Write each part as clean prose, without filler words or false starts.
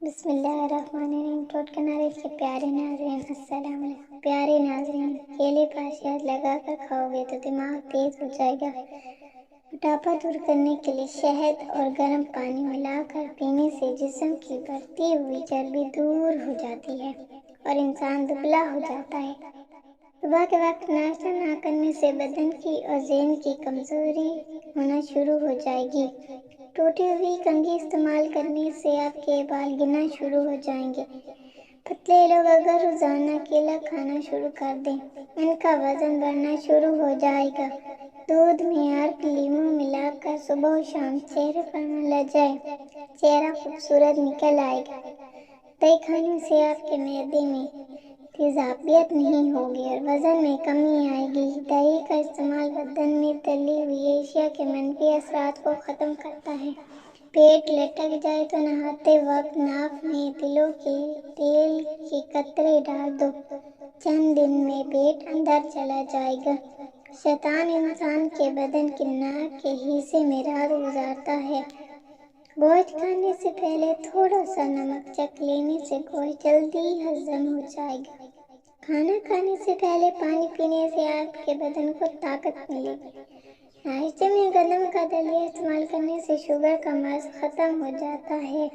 بسم اللہ الرحمن الرحیم۔ ٹوٹکا ناریل کے پیارے ناظرین، السلام علیکم۔ پیارے ناظرین، کیلے کا شہد لگا کر کھاؤ گے تو دماغ تیز ہو جائے گا۔ موٹاپا دور کرنے کے لیے شہد اور گرم پانی ملا کر پینے سے جسم کی بڑھتی ہوئی چربی دور ہو جاتی ہے اور انسان دبلا ہو جاتا ہے۔ صبح کے وقت ناشتہ نہ کرنے سے بدن کی اور ذہن کی کمزوری ہونا شروع ہو جائے گی۔ ٹوٹی ہوئی کنگھی استعمال کرنے سے آپ کے بال گرنا شروع ہو جائیں گے۔ پتلے لوگ اگر روزانہ کیلا کھانا شروع کر دیں، ان کا وزن بڑھنا شروع ہو جائے گا۔ دودھ میں عرق لیموں ملا کر صبح و شام چہرے پر ملا جائے، چہرہ خوبصورت نکل آئے گا۔ دہی کھانے سے آپ کے معدے میں تیزابیت نہیں ہوگی اور وزن میں کمی آئے گی۔ دہی کا استعمال بدن میں تلی ہوئی اشیاء کے منفی اثرات کو ختم کرتا ہے۔ پیٹ لٹک جائے تو نہاتے وقت ناک میں تلوں کے تیل کے قطرے ڈال دو، چند دن میں پیٹ اندر چلا جائے گا۔ شیطان انسان کے بدن کے ناک کے حصے میں رات گزارتا ہے۔ گوشت کھانے سے پہلے تھوڑا سا نمک چکھ لینے سے گوشت جلدی ہضم ہو جائے گا۔ کھانا کھانے سے پہلے پانی پینے سے آپ کے بدن کو طاقت ملے گی۔ ناشتے میں گندم کا دلیا استعمال کرنے سے شوگر کا مرض ختم ہو جاتا ہے۔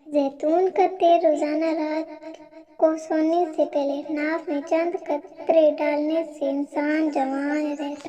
زیتون کا تیل روزانہ رات کو سونے سے پہلے ناک میں چند قطرے ڈالنے سے انسان جوان رہتا ہے۔